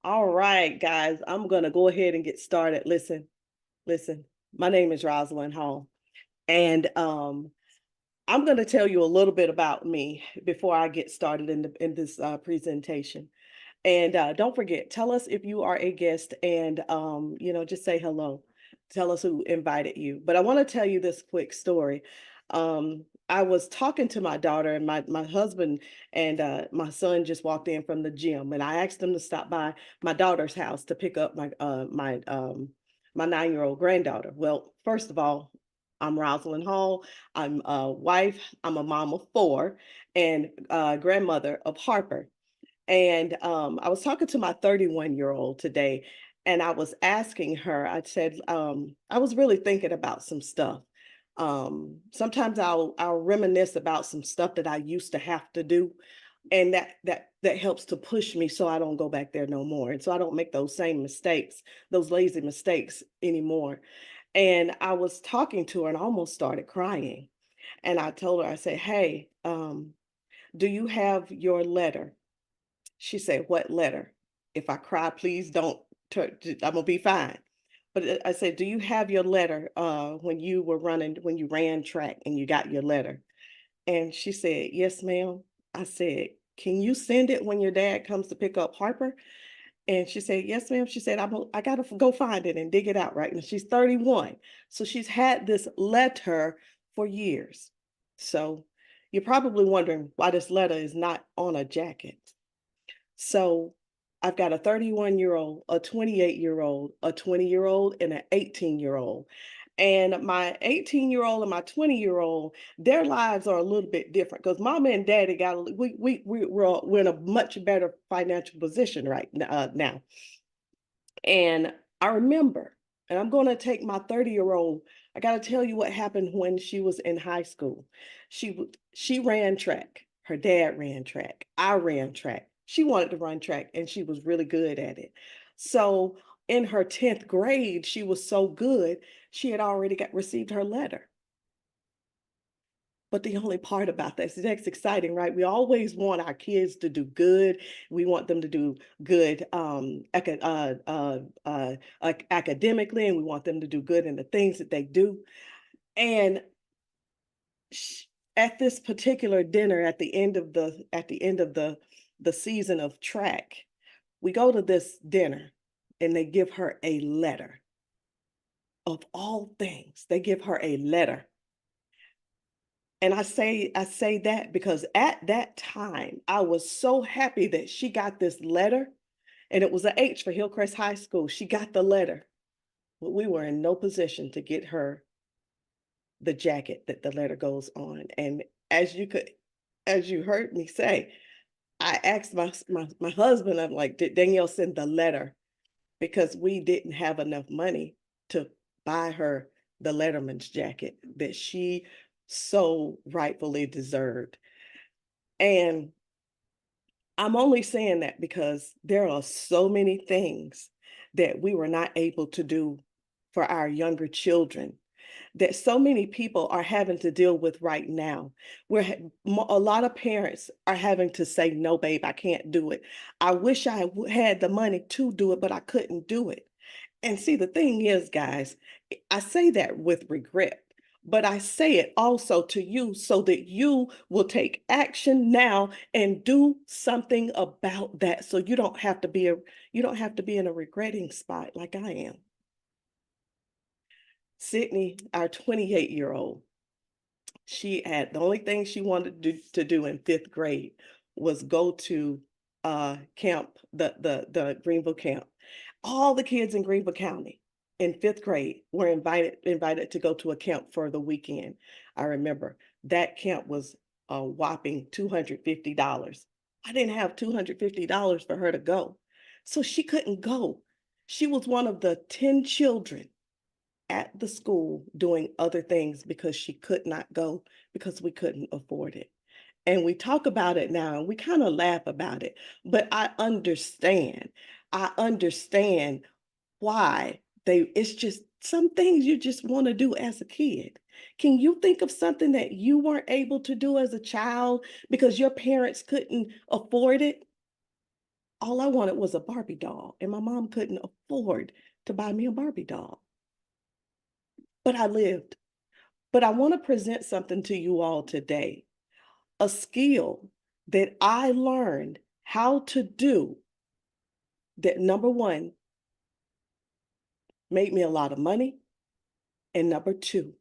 All right, guys, I'm going to go ahead and get started. Listen, my name is Rosalind Hall, and I'm going to tell you a little bit about me before I get started in this presentation. And don't forget, tell us if you are a guest and, just say hello. Tell us who invited you. But I want to tell you this quick story. I was talking to my daughter and my husband and my son just walked in from the gym, and I asked them to stop by my daughter's house to pick up my 9-year-old granddaughter. Well, first of all, I'm Rosalind Hall. I'm a wife. I'm a mom of four and grandmother of Harper. And I was talking to my 31-year-old today, and I was asking her, I said, I was really thinking about some stuff. Sometimes I'll reminisce about some stuff that I used to have to do, and that helps to push me so I don't go back there no more. And so I don't make those same mistakes, those lazy mistakes anymore. And I was talking to her and I almost started crying. And I told her, I said, hey, do you have your letter? She said, "What letter? If I cry, please don't. I'm gonna be fine." But I said, "Do you have your letter when you were running, when you ran track and you got your letter?" And she said, "Yes, ma'am." I said, "Can you send it when your dad comes to pick up Harper?" And she said, "Yes, ma'am." She said, I gotta go find it and dig it out right now." She's 31, so she's had this letter for years. So you're probably wondering why this letter is not on a jacket. So I've got a 31-year-old, a 28-year-old, a 20-year-old, and an 18-year-old. And my 18-year-old and my 20-year-old, their lives are a little bit different because mama and daddy we're in a much better financial position right now. And I remember, and I'm going to take my 30-year-old. I got to tell you what happened when she was in high school. She ran track. Her dad ran track. I ran track. She wanted to run track and she was really good at it. So in her 10th grade, she was so good, she had already got received her letter. But the only part about that, see, that's exciting, right? We always want our kids to do good. We want them to do good academically, and we want them to do good in the things that they do. And sh- at this particular dinner, at the end of the season of track, we go to this dinner, and they give her a letter. Of all things, they give her a letter. And I say that because at that time, I was so happy that she got this letter, and it was a H for Hillcrest High School. She got the letter, but we were in no position to get her the jacket that the letter goes on. And as you could, as you heard me say, I asked my husband, I'm like, did Danielle send the letter? Because we didn't have enough money to buy her the Letterman's jacket that she so rightfully deserved. And I'm only saying that because there are so many things that we were not able to do for our younger children that so many people are having to deal with right now. A lot of parents are having to say, "No, babe, I can't do it. I wish I had the money to do it, but I couldn't do it." And see, the thing is, guys, I say that with regret, but I say it also to you so that you will take action now and do something about that so you don't have to be in a regretting spot like I am. Sydney, our 28-year-old, she had the only thing she wanted to do in 5th grade was go to camp, the Greenville camp. All the kids in Greenville County in 5th grade were invited to go to a camp for the weekend. I remember that camp was a whopping $250. I didn't have $250 for her to go, so she couldn't go. She was one of the 10 children at the school doing other things because she could not go because we couldn't afford it. And we talk about it now and we kind of laugh about it, but I understand. I understand why it's just some things you just want to do as a kid. Can you think of something that you weren't able to do as a child because your parents couldn't afford it? All I wanted was a Barbie doll, and my mom couldn't afford to buy me a Barbie doll. But I lived. But I want to present something to you all today, a skill that I learned how to do that, number one, made me a lot of money. And number two,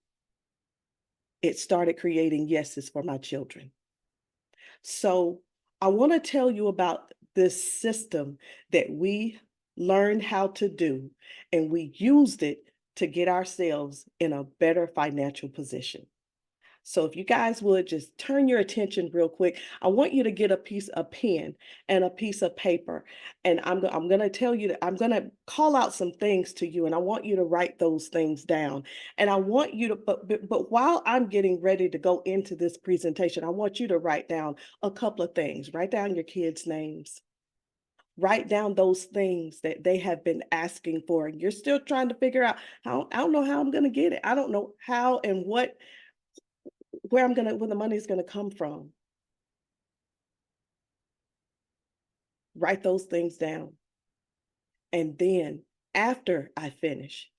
it started creating yeses for my children. So I want to tell you about this system that we learned how to do, and we used it to get ourselves in a better financial position. So if you guys would just turn your attention real quick, I want you to get a pen and a piece of paper. And I'm going to tell you that I'm going to call out some things to you, and I want you to write those things down. And I want you to, but while I'm getting ready to go into this presentation, I want you to write down a couple of things. Write down your kids' names. Write down those things that they have been asking for, and you're still trying to figure out how. I don't know how I'm going to get it. I don't know how and where the money's gonna come from. Write those things down. And then after I finish,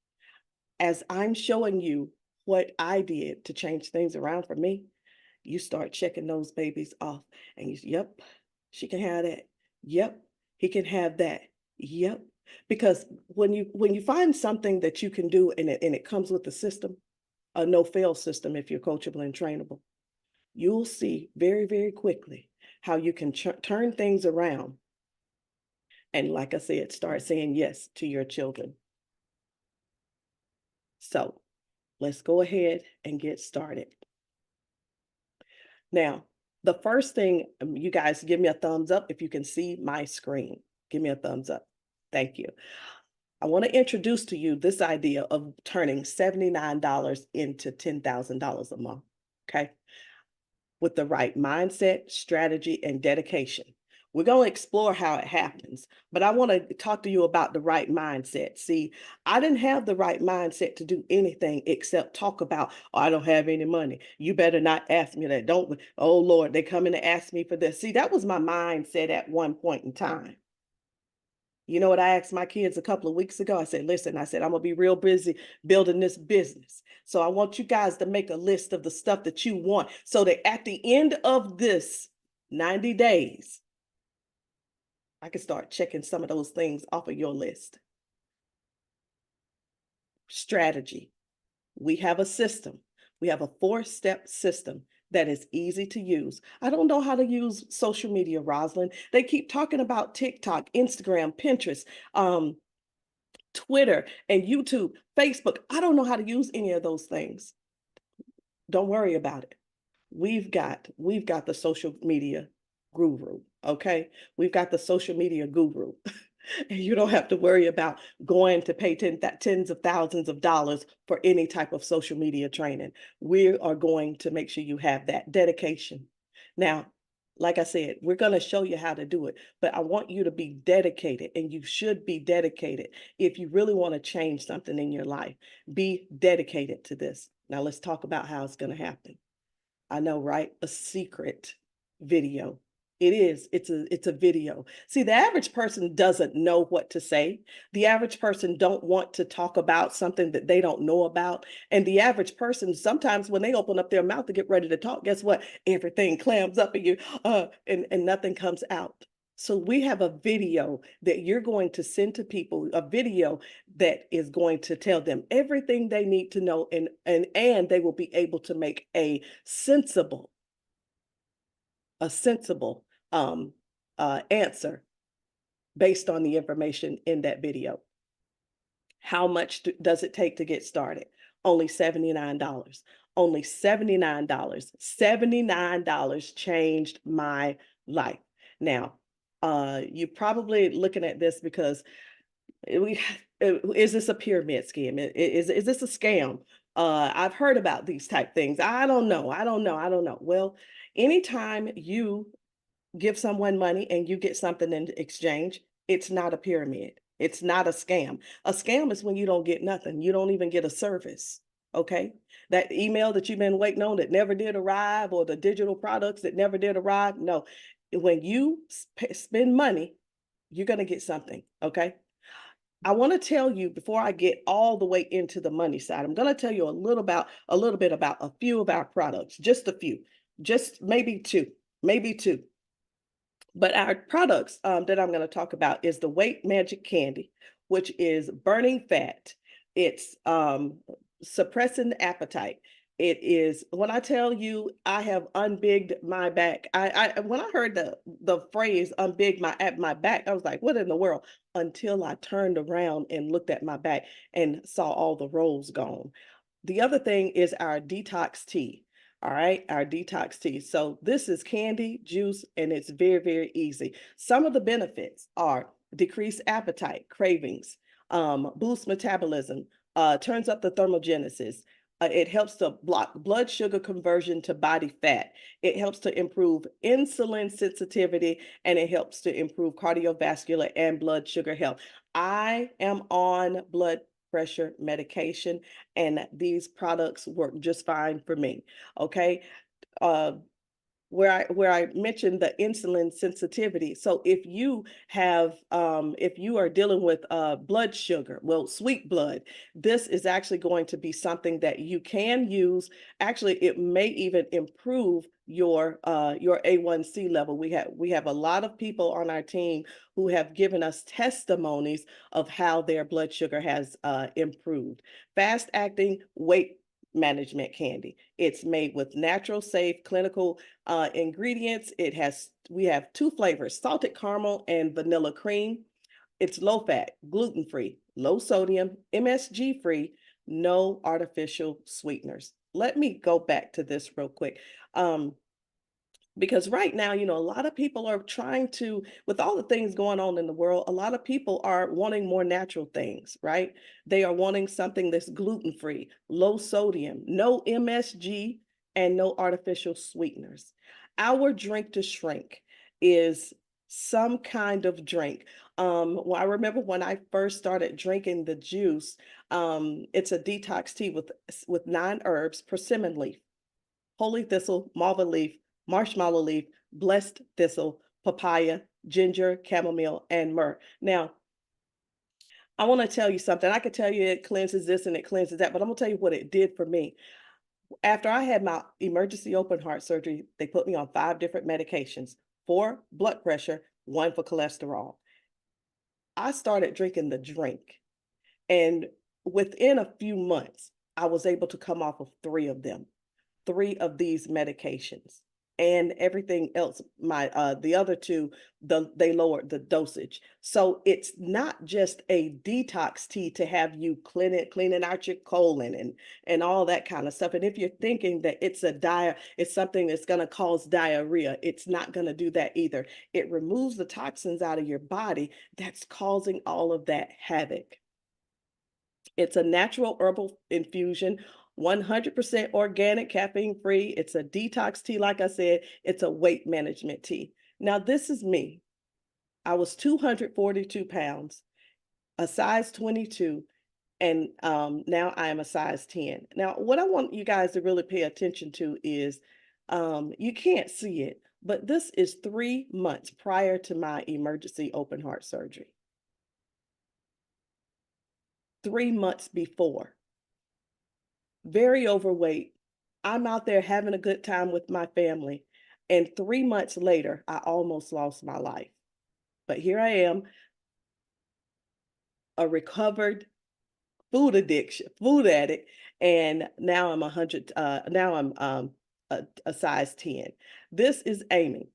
as I'm showing you what I did to change things around for me, you start checking those babies off. And yep, she can have that. Yep, he can have that. Yep. Because when you find something that you can do and it comes with the system, a no-fail system if you're coachable and trainable, you'll see very, very quickly how you can turn things around. And like I said, start saying yes to your children. So let's go ahead and get started. Now, the first thing, you guys give me a thumbs up if you can see my screen. Give me a thumbs up. Thank you. I want to introduce to you this idea of turning $79 into $10,000 a month. Okay. With the right mindset, strategy, and dedication. We're going to explore how it happens, but I want to talk to you about the right mindset. See, I didn't have the right mindset to do anything except talk about, oh, I don't have any money. You better not ask me that. Don't, oh Lord, they come in to ask me for this. See, that was my mindset at one point in time. You know what I asked my kids a couple of weeks ago? I said, listen, I said, I'm going to be real busy building this business. So I want you guys to make a list of the stuff that you want so that at the end of this 90 days, I can start checking some of those things off of your list. Strategy. We have a system. We have a 4-step system that is easy to use. I don't know how to use social media, Rosalind. They keep talking about TikTok, Instagram, Pinterest, Twitter, and YouTube, Facebook. I don't know how to use any of those things. Don't worry about it. We've got the social media guru, okay? We've got the social media guru. And you don't have to worry about going to pay tens of thousands of dollars for any type of social media training. We are going to make sure you have that dedication. Now, like I said, we're going to show you how to do it, but I want you to be dedicated, and you should be dedicated if you really want to change something in your life. Be dedicated to this. Now, let's talk about how it's going to happen. I know, right? A secret video. It is. It's a video. See, the average person doesn't know what to say. The average person don't want to talk about something that they don't know about. And the average person, sometimes when they open up their mouth to get ready to talk, guess what? Everything clams up in you, and nothing comes out. So we have a video that you're going to send to people, a video that is going to tell them everything they need to know, and they will be able to make a sensible um, answer based on the information in that video. How much does it take to get started? Only $79. Only $79. $79 changed my life. Now, you're probably looking at this because is this a pyramid scheme? Is this a scam? I've heard about these type things. I don't know. I don't know. Well, anytime you give someone money and you get something in exchange, it's not a pyramid. It's not a scam. A scam is when you don't get nothing. You don't even get a service. Okay. That email that you've been waiting on that never did arrive, or the digital products that never did arrive. No, when you spend money You're going to get something. Okay. I want to tell you before I get all the way into the money side, I'm going to tell you a little bit about a few of our products, just a few, just maybe two. But our products that I'm going to talk about is the Weight Magic Candy, which is burning fat. It's suppressing appetite. It is when I tell you I have unbigged my back. I when I heard the phrase unbig my back, I was like, what in the world? Until I turned around and looked at my back and saw all the rolls gone. The other thing is our detox tea. All right, our detox tea. So this is candy, juice, and it's very, very easy. Some of the benefits are decreased appetite, cravings, boost metabolism, turns up the thermogenesis. It helps to block blood sugar conversion to body fat. It helps to improve insulin sensitivity, and it helps to improve cardiovascular and blood sugar health. I am on blood pressure medication, and these products work just fine for me. Okay. Uh, where I mentioned the insulin sensitivity. So if you are dealing with blood sugar, well, sweet blood, this is actually going to be something that you can use. Actually, it may even improve your A1C level. We have a lot of people on our team who have given us testimonies of how their blood sugar has improved. Fast acting weight management candy. It's made with natural, safe, clinical ingredients. We have two flavors, salted caramel and vanilla cream. It's low fat, gluten free, low sodium, MSG free, no artificial sweeteners. Let me go back to this real quick. Because right now, a lot of people are trying to, with all the things going on in the world, a lot of people are wanting more natural things, right? They are wanting something that's gluten free, low sodium, no MSG, and no artificial sweeteners. Our drink to shrink is some kind of drink. Well, I remember when I first started drinking the juice, it's a detox tea with 9 herbs, persimmon leaf, holy thistle, malva leaf, marshmallow leaf, blessed thistle, papaya, ginger, chamomile, and myrrh. Now, I want to tell you something. I could tell you it cleanses this and it cleanses that, but I'm going to tell you what it did for me. After I had my emergency open heart surgery, they put me on 5 different medications, 4 blood pressure, 1 for cholesterol. I started drinking the drink, and within a few months, I was able to come off of 3 of them. 3 of these medications, and everything else, my the other 2, they lowered the dosage. So it's not just a detox tea to have you cleaning out your colon and all that kind of stuff. And if you're thinking that it's something that's going to cause diarrhea, it's not going to do that either. It removes the toxins out of your body that's causing all of that havoc. It's a natural herbal infusion, 100% organic, caffeine free. It's a detox tea, like I said, it's a weight management tea. Now, this is me. I was 242 pounds, a size 22, and now I am a size 10. Now, what I want you guys to really pay attention to is you can't see it, but this is 3 months prior to my emergency open heart surgery. 3 months before. Very overweight. I'm out there having a good time with my family. And 3 months later, I almost lost my life. But here I am, a recovered food addict, and now I'm 100, now I'm a size 10. This is Amy.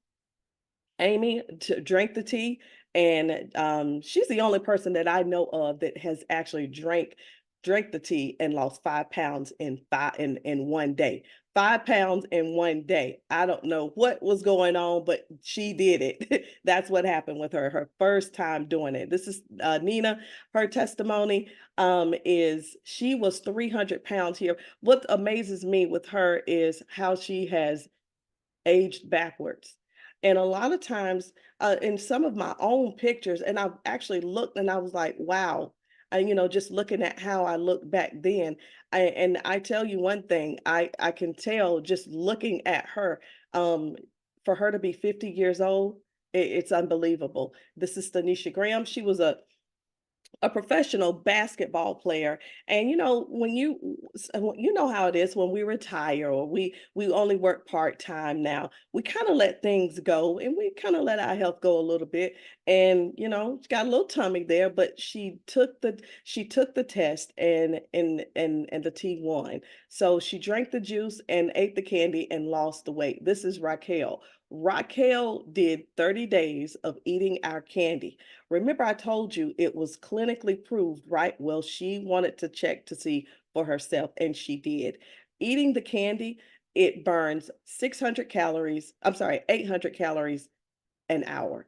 Amy drank the tea, and she's the only person that I know of that has actually drank the tea and lost 5 pounds in one day. 5 pounds in one day. I don't know what was going on, but she did it. That's what happened with her. Her first time doing it. This is Nina. Her testimony is she was 300 pounds here. What amazes me with her is how she has aged backwards. And a lot of times, in some of my own pictures, and I've actually looked and I was like, wow. And just looking at how I looked back then, and I tell you one thing, I can tell just looking at her, for her to be 50 years old, It's unbelievable. This is Tanisha Graham. She was a professional basketball player. And when you know how it is when we retire, or we only work part-time now, we kind of let things go, and we kind of let our health go a little bit. And she got a little tummy there, but she took the test, and the T1. So she drank the juice and ate the candy and lost the weight. This is Raquel. Raquel did 30 days of eating our candy. Remember, I told you it was clinically proved, right? Well, she wanted to check to see for herself, and she did. Eating the candy, it burns 600 calories, I'm sorry, 800 calories an hour.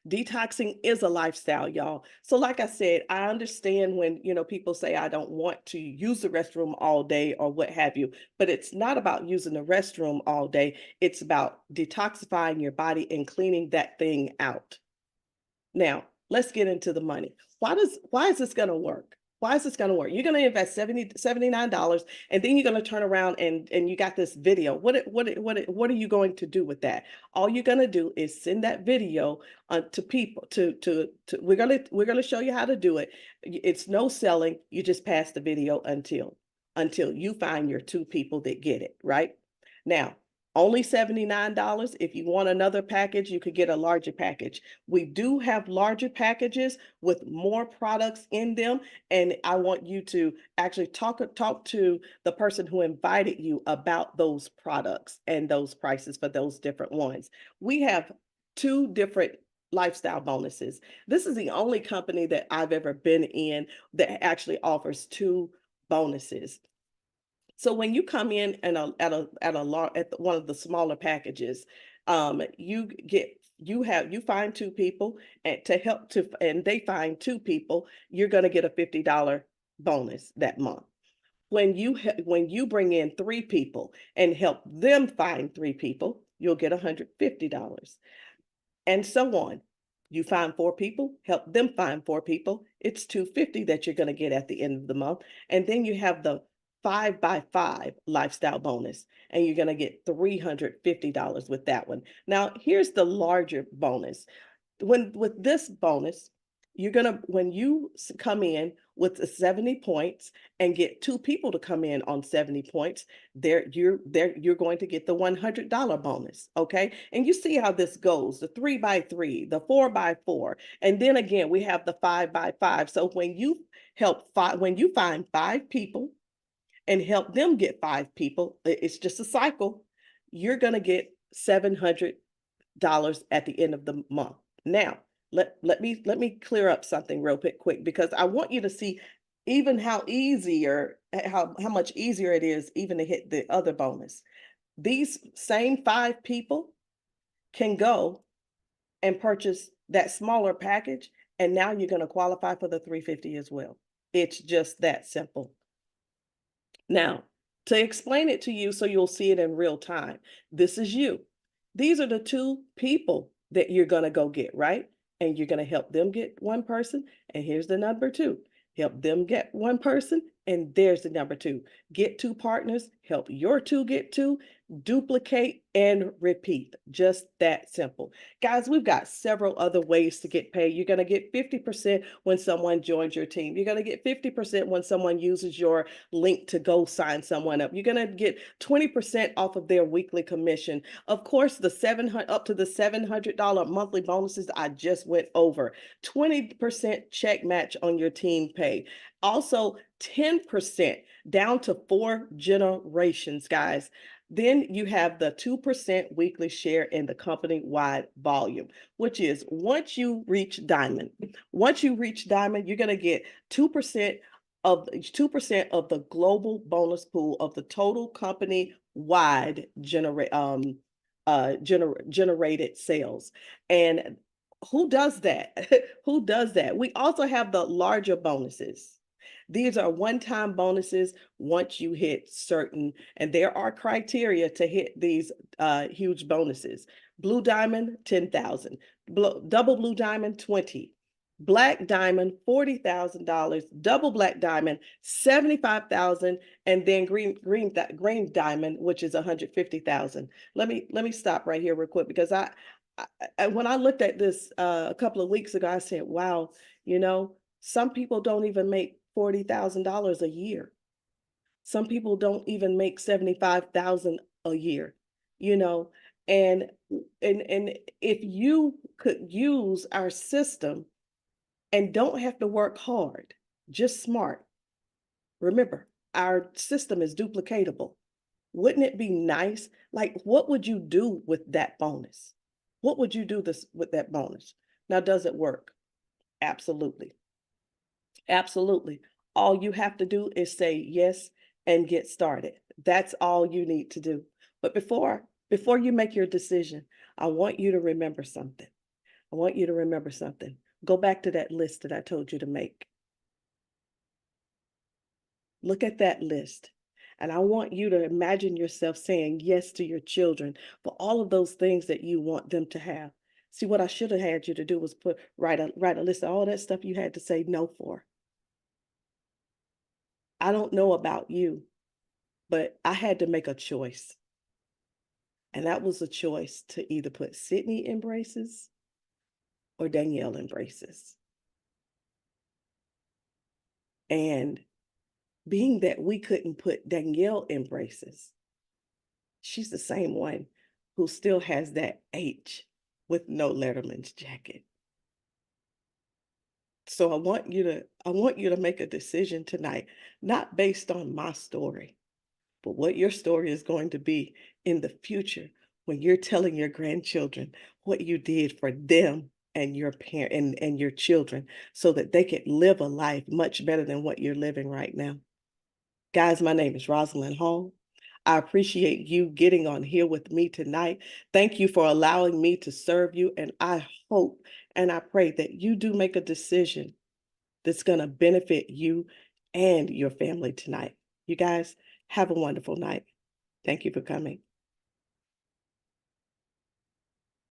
Detoxing is a lifestyle, y'all. So like I said, I understand when, people say I don't want to use the restroom all day or what have you, but it's not about using the restroom all day. It's about detoxifying your body and cleaning that thing out. Now, let's get into the money. Why is this going to work? Why is this going to work? You're going to invest $79, and then you're going to turn around and you got this video. What are you going to do with that? All you're going to do is send that video to people to we're going to show you how to do it. It's no selling. You just pass the video until you find your two people that get it, right? Now, only $79. If you want another package, you could get a larger package. We do have larger packages with more products in them, and I want you to actually talk to the person who invited you about those products and those prices for those different ones. We have two different lifestyle bonuses. This is the only company that I've ever been in that actually offers two bonuses. So when you come in and at one of the smaller packages, you find two people and they find two people, you're going to get a $50 bonus that month. When you bring in three people and help them find three people, you'll get $150, and so on. You find four people, help them find four people. It's $250 that you're going to get at the end of the month. And then you have the 5x5 lifestyle bonus, and you're going to get $350 with that one. Now, here's the larger bonus. With this bonus, when you come in with 70 points and get two people to come in on 70 points, you're going to get the $100 bonus. Okay. And you see how this goes: the 3x3, the 4x4, and then again we have the 5x5. So when you find five people and help them get five people, it's just a cycle, you're going to get $700 at the end of the month. Now, let me clear up something real quick, because I want you to see even how much easier it is even to hit the other bonus. These same five people can go and purchase that smaller package, and now you're going to qualify for the $350 as well. It's just that simple. Now, to explain it to you so you'll see it in real time, this is you. These are the two people that you're going to go get, right? And you're going to help them get one person. And here's the number two. Help them get one person. And there's the number two. Get two partners, help your two get two, duplicate and repeat. Just that simple. Guys, we've got several other ways to get paid. You're going to get 50% when someone joins your team. You're going to get 50% when someone uses your link to go sign someone up. You're going to get 20% off of their weekly commission. Of course, up to the $700 monthly bonuses I just went over. 20% check match on your team pay. Also, 10% down to 4 generations, guys. Then you have the 2% weekly share in the company-wide volume, which is once you reach diamond, you're going to get 2% of the global bonus pool of the total company-wide generated sales. And who does that? Who does that? We also have the larger bonuses. These are one-time bonuses once you hit certain, and there are criteria to hit these huge bonuses. Blue Diamond, 10,000. Double Blue Diamond, 20. Black Diamond, $40,000. Double Black Diamond, 75,000, and then green Diamond, which is 150,000. Let me stop right here real quick, because when I looked at this a couple of weeks ago, I said, wow, some people don't even make $40,000 a year. Some people don't even make 75,000 a year, you know, and and if you could use our system and don't have to work hard, just smart. Remember, our system is duplicatable. Wouldn't it be nice? Like, what would you do with that bonus? What would you do this with that bonus? Now, does it work? Absolutely. Absolutely. All you have to do is say yes and get started. That's all you need to do. But before you make your decision, I want you to remember something. I want you to remember something. Go back to that list that I told you to make. Look at that list. And I want you to imagine yourself saying yes to your children for all of those things that you want them to have. See, what I should have had you to do was write a list of all that stuff you had to say no for. I don't know about you, but I had to make a choice. And that was a choice to either put Sydney in braces or Danielle in braces. And being that we couldn't put Danielle in braces, she's the same one who still has that H with no Letterman's jacket. So I want you to make a decision tonight, not based on my story, but what your story is going to be in the future when you're telling your grandchildren what you did for them and your parent and your children so that they could live a life much better than what you're living right now. Guys, my name is Rosalind Hall. I appreciate you getting on here with me tonight. Thank you for allowing me to serve you. And I hope and I pray that you do make a decision that's going to benefit you and your family tonight. You guys have a wonderful night. Thank you for coming.